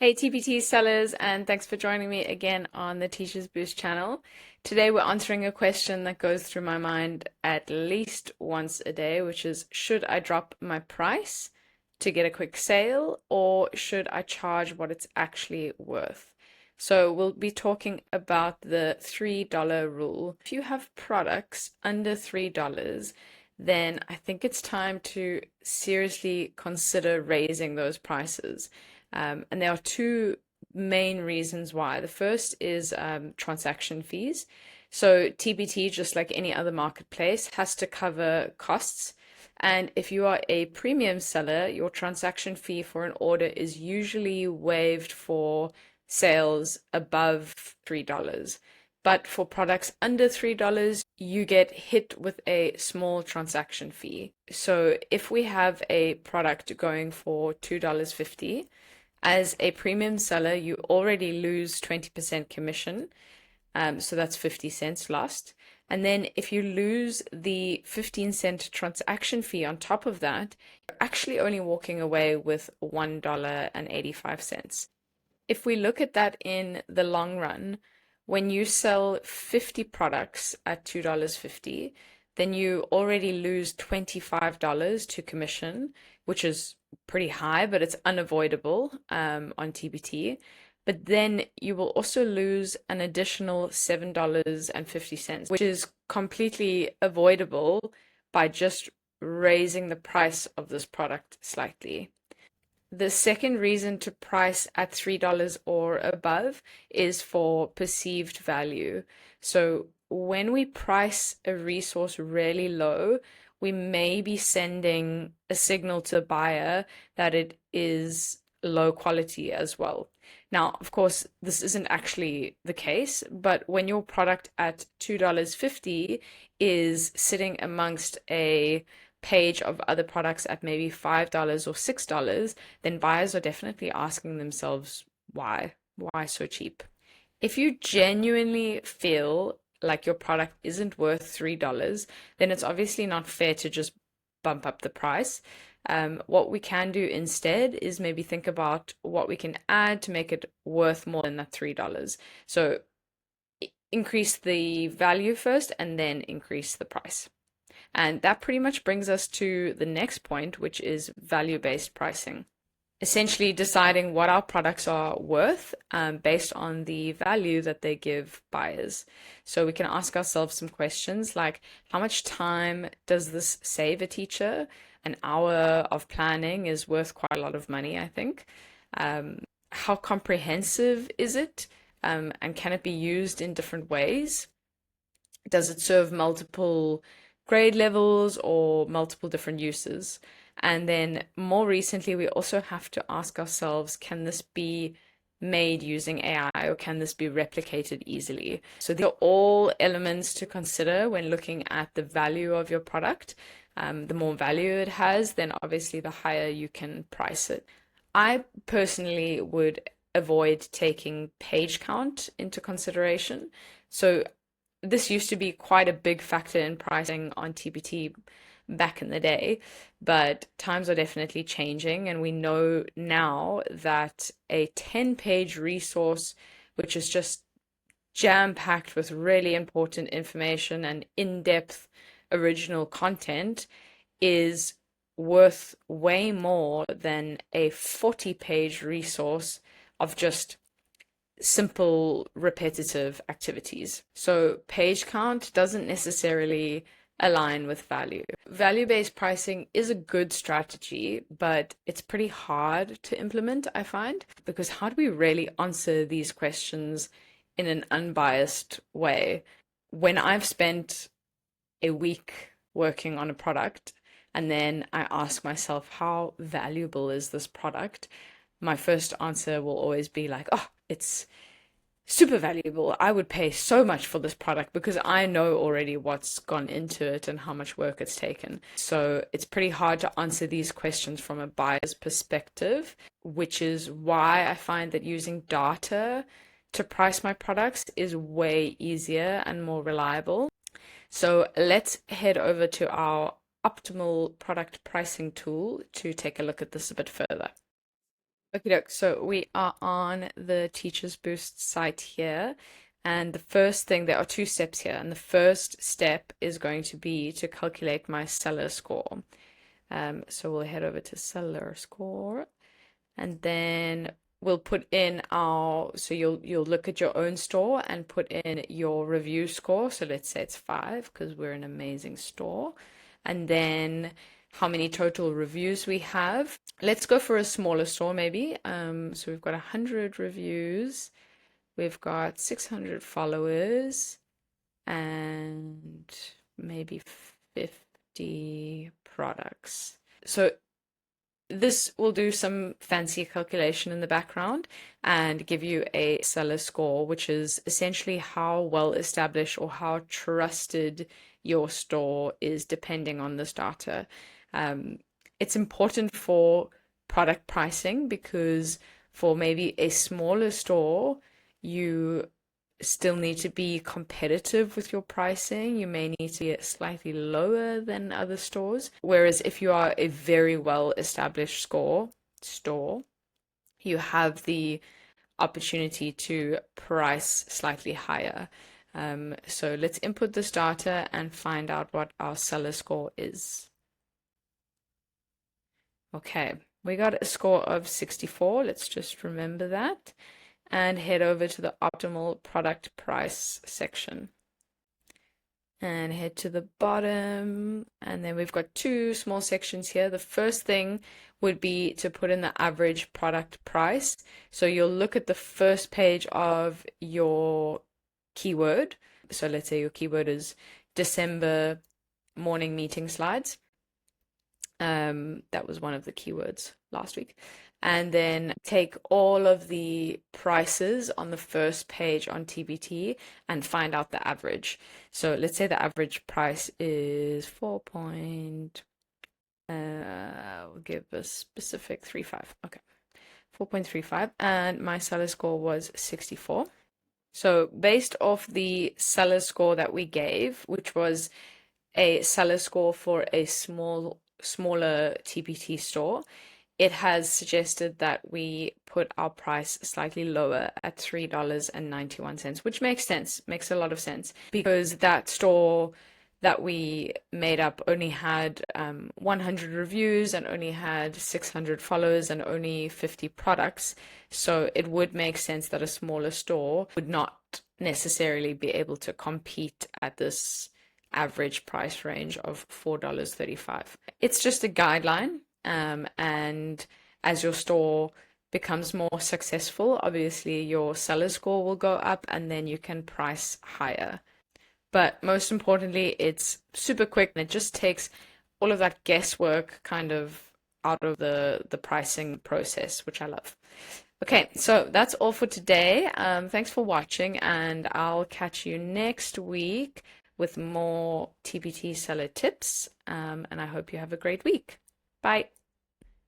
Hey TPT sellers, and thanks for joining me again on the Teachers Boost channel. Today we're answering a question that goes through my mind at least once a day, which is, should I drop my price to get a quick sale, or should I charge what it's actually worth? So we'll be talking about the $3 rule. If you have products under $3, then I think it's time to seriously consider raising those prices. And there are two main reasons why. The first is transaction fees. So TBT, just like any other marketplace, has to cover costs. And if you are a premium seller, your transaction fee for an order is usually waived for sales above $3. But for products under $3, you get hit with a small transaction fee. So if we have a product going for $2.50, as a premium seller, you already lose 20% commission. So that's 50 cents lost. And then if you lose the 15-cent transaction fee on top of that, you're actually only walking away with $1.85. If we look at that in the long run, when you sell 50 products at $2.50, then you already lose $25 to commission, which is pretty high, but it's unavoidable on TBT. But then you will also lose an additional $7.50, which is completely avoidable by just raising the price of this product slightly. The second reason to price at $3 or above is for perceived value. So when we price a resource really low, we may be sending a signal to the buyer that it is low quality as well. Now, of course, this isn't actually the case, but when your product at $2.50 is sitting amongst a page of other products at maybe $5 or $6, then buyers are definitely asking themselves, why so cheap? If you genuinely feel like your product isn't worth $3, then it's obviously not fair to just bump up the price. What we can do instead is maybe think about what we can add to make it worth more than that $3. So increase the value first and then increase the price. And that pretty much brings us to the next point, which is value-based pricing. Essentially deciding what our products are worth based on the value that they give buyers. So we can ask ourselves some questions like, how much time does this save a teacher? An hour of planning is worth quite a lot of money, I think. How comprehensive is it? And can it be used in different ways? Does it serve multiple grade levels or multiple different uses? And then more recently, we also have to ask ourselves, can this be made using AI or can this be replicated easily? So these are all elements to consider when looking at the value of your product. The more value it has, then obviously the higher you can price it. I personally would avoid taking page count into consideration. So this used to be quite a big factor in pricing on TBT back in the day, but times are definitely changing, and we know now that a 10-page resource, which is just jam-packed with really important information and in-depth original content, is worth way more than a 40-page resource of just simple repetitive activities. So page count doesn't necessarily align with value. Value-based pricing is a good strategy, but it's pretty hard to implement, I find, because how do we really answer these questions in an unbiased way? When I've spent a week working on a product and then I ask myself, how valuable is this product? My first answer will always be like, oh, it's super valuable. I would pay so much for this product because I know already what's gone into it and how much work it's taken. So it's pretty hard to answer these questions from a buyer's perspective, which is why I find that using data to price my products is way easier and more reliable. So let's head over to our optimal product pricing tool to take a look at this a bit further. Okay, so we are on the Teachers Boost site here. And the first thing, there are two steps here. And the first step is going to be to calculate my seller score. So we'll head over to seller score, and then we'll put in so you'll look at your own store and put in your review score. So let's say it's 5 because we're an amazing store. And then how many total reviews we have. Let's go for a smaller store maybe. So we've got 100 reviews. We've got 600 followers and maybe 50 products. So this will do some fancy calculation in the background and give you a seller score, which is essentially how well established or how trusted your store is depending on this data. It's important for product pricing because for maybe a smaller store, you still need to be competitive with your pricing. You may need to be slightly lower than other stores. Whereas if you are a very well established store, you have the opportunity to price slightly higher. So let's input this data and find out what our seller score is. Okay, we got a score of 64. Let's just remember that and head over to the optimal product price section and head to the bottom. And then we've got two small sections here. The first thing would be to put in the average product price. So you'll look at the first page of your keyword. So let's say your keyword is December morning meeting slides. That was one of the keywords last week. And then take all of the prices on the first page on TBT and find out the average. So let's say the average price is 4. We'll give a specific 35. Okay, 4.35, and my seller score was 64. So based off the seller score that we gave, which was a seller score for a smaller TBT store, it has suggested that we put our price slightly lower at $3.91, which makes sense, makes a lot of sense, because that store that we made up only had 100 reviews and only had 600 followers and only 50 products. So it would make sense that a smaller store would not necessarily be able to compete at this average price range of $4.35. It's just a guideline, and as your store becomes more successful, obviously your seller score will go up and then you can price higher. But most importantly, it's super quick and it just takes all of that guesswork kind of out of the pricing process, which I love. Okay, so that's all for today. Thanks for watching, and I'll catch you next week with more TBT seller tips. And I hope you have a great week. Bye.